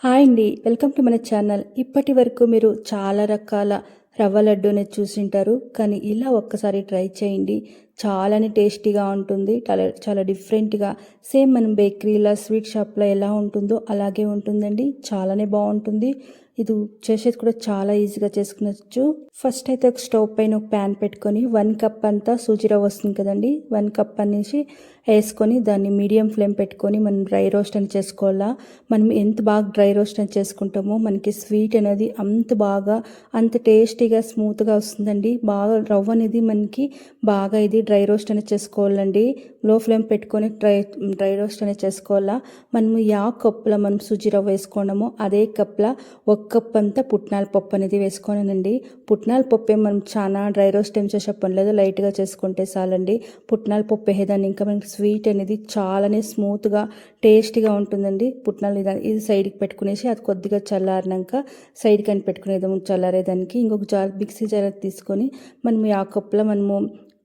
Hi అండి, welcome to మన channel. ఇప్పటి వరకు మీరు చాలా రకాల రవ్వ లడ్డూని చూసింటారు, కానీ ఇలా ఒక్కసారి ట్రై చేయండి. చాలానే టేస్టీగా ఉంటుంది. చాలా చాలా డిఫరెంట్గా సేమ్ మనం బేకరీలో స్వీట్ షాప్లో ఎలా ఉంటుందో అలాగే ఉంటుందండి. చాలానే బాగుంటుంది. ఇది చేసేది కూడా చాలా ఈజీగా చేసుకునొచ్చు. ఫస్ట్ అయితే ఒక స్టవ్ పైన ఒక ప్యాన్ పెట్టుకొని 1 కప్ అంతా సూజీ రవ్వ వస్తుంది కదండి, 1 కప్ అనేసి వేసుకొని దాన్ని మీడియం ఫ్లేమ్ పెట్టుకొని మనం డ్రై రోస్ట్ అని చేసుకోవాలా. మనం ఎంత బాగా డ్రై రోస్ట్ అని చేసుకుంటామో మనకి స్వీట్ అనేది అంత టేస్టీగా స్మూత్గా వస్తుందండి. బాగా రవ్వ అనేది మనకి బాగా ఇది డ్రై రోస్ట్ అనేది చేసుకోవాలండి. లో ఫ్లేమ్ పెట్టుకొని డ్రై రోస్ట్ అనేది చేసుకోవాలా. మనము కప్పులో మనం సూజీ రవ్వ వేసుకున్నామో అదే కప్లో 1 కప్ అంతా పుట్నాల పప్పు అనేది వేసుకోనండి. పుట్నాల పప్పు మనం చాలా డ్రై రోస్ట్ ఏం చేసే పని లేదు, లైట్గా చేసుకుంటే చాలండి. పుట్నాల పప్పు వేసేదాన్ని ఇంకా మనకి స్వీట్ అనేది చాలానే స్మూత్గా టేస్టీగా ఉంటుందండి. పుట్నాలు ఇది సైడ్కి పెట్టుకునేసి అది కొద్దిగా చల్లారినాక సైడ్కి అని పెట్టుకునేదాము. చల్లారేదానికి ఇంకొక మిక్సీ జార్ తీసుకొని మనం కప్పులో మనము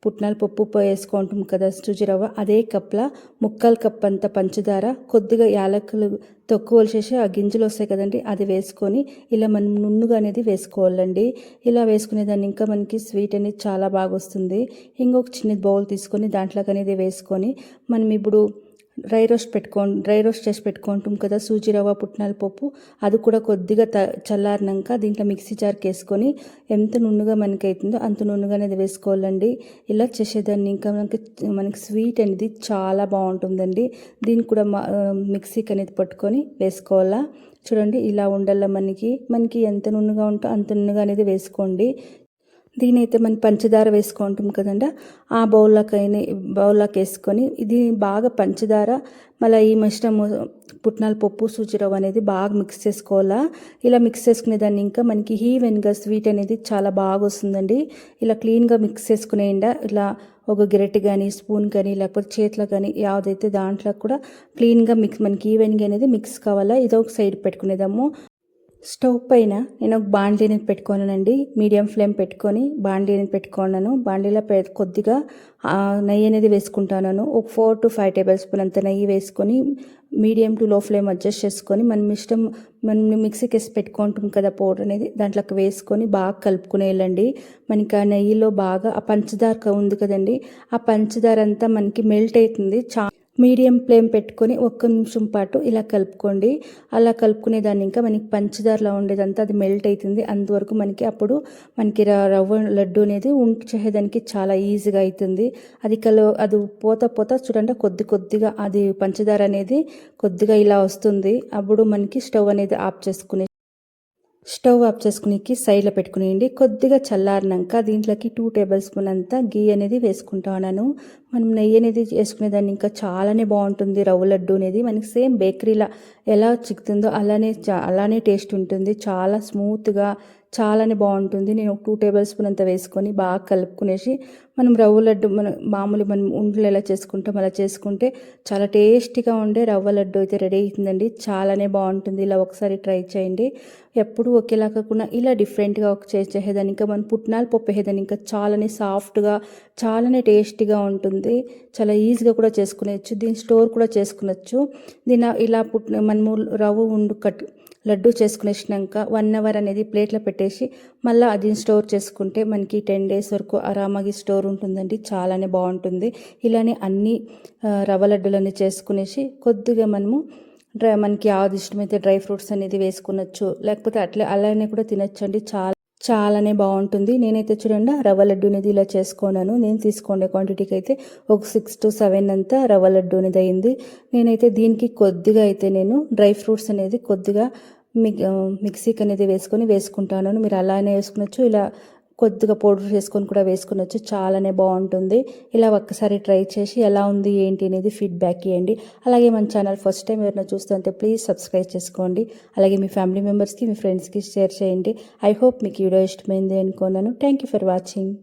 పుట్నాల పప్పు వేసుకుంటాం కదా సూజీ రవ్వ, అదే కప్లో 3/4 కప్ అంత పంచదార, కొద్దిగా యాలకులు తక్కువ చేసి ఆ గింజలు వస్తాయి కదండి అది వేసుకొని ఇలా మనం నున్నుగా అనేది వేసుకోవాలండి. ఇలా వేసుకునేదాన్ని ఇంకా మనకి స్వీట్ అనేది చాలా బాగా వస్తుంది. ఇంకొక చిన్న బౌల్ తీసుకొని దాంట్లోకి అనేది వేసుకొని మనం ఇప్పుడు డ్రై రోస్ట్ చేసి పెట్టుకుంటాం కదా సూజీ రవ్వ పుట్నాల పప్పు, అది కూడా కొద్దిగా చల్లారినాక దీంట్లో మిక్సీ జార్కి వేసుకొని ఎంత నున్నుగా మనకి అవుతుందో అంత నున్నుగా అనేది వేసుకోవాలండి. ఇలా చేసేదాన్ని ఇంకా మనకి స్వీట్ అనేది చాలా బాగుంటుందండి. దీన్ని కూడా మిక్సీకి అనేది పట్టుకొని వేసుకోవాలా. చూడండి ఇలా ఉండాల. మనకి ఎంత నున్నుగా ఉంటో అంత నున్నుగా అనేది వేసుకోండి. దీనైతే మనం పంచదార వేసుకుంటాం కదండి, ఆ బౌల్లోకి వేసుకొని ఇది బాగా పంచదార మళ్ళీ ఈ మిశ్రమ పుట్నాల పప్పు సూజీ రవ్వ అనేది బాగా మిక్స్ చేసుకోవాలా. ఇలా మిక్స్ చేసుకునేదాన్ని ఇంకా మనకి ఈవెన్గా స్వీట్ అనేది చాలా బాగా వస్తుందండి. ఇలా క్లీన్గా మిక్స్ చేసుకునేయండి. ఇలా ఒక గరిటె కానీ స్పూన్ కానీ లేకపోతే చేతిలో కానీ యావదైతే దాంట్లో కూడా క్లీన్గా మనకి ఈవెన్గా అనేది మిక్స్ కావాలా. ఇదో ఒక సైడ్ పెట్టుకునేదాము. స్టవ్ పైన నేను ఒక బాండ్లీని పెట్టుకున్నానండి. మీడియం ఫ్లేమ్ పెట్టుకొని బాండ్లీని పెట్టుకున్నాను. బాండ్లీలో కొద్దిగా నెయ్యి అనేది వేసుకుంటాను. ఒక 4 to 5 టేబుల్ స్పూన్ అంత నెయ్యి వేసుకొని మీడియం టు లో ఫ్లేమ్ అడ్జస్ట్ చేసుకొని మనం మిక్సీకి వేసి పెట్టుకుంటాం కదా పౌడర్ అనేది దాంట్లోకి వేసుకొని బాగా కలుపుకునేయాలండి. మనకి ఆ నెయ్యిలో బాగా ఆ పంచదార ఉంది కదండి, ఆ పంచదార అంతా మనకి మెల్ట్ అవుతుంది. మీడియం ఫ్లేమ్ పెట్టుకొని 1 నిమిషం పాటు ఇలా కలుపుకోండి. అలా కలుపుకునేదాన్ని ఇంకా మనకి పంచదారలో ఉండేదంతా అది మెల్ట్ అవుతుంది. అందువరకు అప్పుడు రవ్వ లడ్డు అనేది చేసేదానికి చాలా ఈజీగా అవుతుంది. అది పోతా చూడండి కొద్దిగా అది పంచదార అనేది కొద్దిగా ఇలా వస్తుంది. అప్పుడు మనకి స్టవ్ ఆఫ్ చేసుకునేకి సైడ్లో పెట్టుకునేయండి. కొద్దిగా చల్లారినాక దీంట్లోకి 2 టేబుల్ స్పూన్ అంతా గీ అనేది వేసుకుంటాను. మనం నెయ్యి అనేది వేసుకునేదాన్ని ఇంకా చాలానే బాగుంటుంది. రవ్వ లడ్డు అనేది మనకి సేమ్ బేకరీలో ఎలా చిక్కుతుందో అలానే టేస్ట్ ఉంటుంది. చాలా స్మూత్గా చాలానే బాగుంటుంది. నేను 2 టేబుల్ స్పూన్ అంతా వేసుకొని బాగా కలుపుకునేసి మనం రవ్వ లడ్డు మనం ఉండలు ఎలా చేసుకుంటాం అలా చేసుకుంటే చాలా టేస్టీగా ఉండే రవ్వ లడ్డు అయితే రెడీ అవుతుందండి. చాలానే బాగుంటుంది. ఇలా ఒకసారి ట్రై చేయండి. ఎప్పుడు ఒకేలా కాకుండా ఇలా డిఫరెంట్గా చేసేదాన్ని ఇంకా మనం పుట్నాల పప్పు వేసేదాన్ని ఇంకా చాలానే సాఫ్ట్గా చాలానే టేస్టీగా ఉంటుంది. చాలా ఈజీగా కూడా చేసుకునేచ్చు. దీన్ని స్టోర్ కూడా చేసుకునొచ్చు. ఇలా మనము రవ్వ లడ్డు చేసుకునేసినాక 1 అవర్ అనేది ప్లేట్లో పెట్టేసి మళ్ళీ అది స్టోర్ చేసుకుంటే మనకి 10 days వరకు ఆరామాగి స్టోర్ ఉంటుందండి. చాలానే బాగుంటుంది. ఇలానే అన్ని రవ్వ లడ్డులన్నీ చేసుకునేసి కొద్దిగా మనకి యావది ఇష్టమైతే డ్రై ఫ్రూట్స్ అనేది వేసుకునొచ్చు, లేకపోతే అలానే కూడా తినొచ్చు అండి. చాలానే బాగుంటుంది. నేనైతే చూడండి రవ్వ లడ్డు అనేది ఇలా చేసుకున్నాను. నేను తీసుకునే క్వాంటిటీకి అయితే ఒక 6 to 7 అంతా రవ్వ లడ్డు అనేది అయింది. నేనైతే దీనికి కొద్దిగా అయితే నేను డ్రై ఫ్రూట్స్ అనేది కొద్దిగా మిక్సీకి అనేది వేసుకుంటాను. మీరు అలానే వేసుకునొచ్చు, ఇలా కొద్దిగా పౌడర్ చేసుకొని కూడా వేసుకునొచ్చు. చాలానే బాగుంటుంది. ఇలా ఒక్కసారి ట్రై చేసి ఎలా ఉంది ఏంటి అనేది ఫీడ్బ్యాక్ ఇవ్వండి. అలాగే మన ఛానల్ ఫస్ట్ టైం ఎవరైనా చూస్తుంటే ప్లీజ్ సబ్స్క్రైబ్ చేసుకోండి. అలాగే మీ ఫ్యామిలీ మెంబర్స్కి మీ ఫ్రెండ్స్కి షేర్ చేయండి. ఐ హోప్ మీకు వీడియో ఇష్టమైంది అనుకున్నాను. Thank you for watching.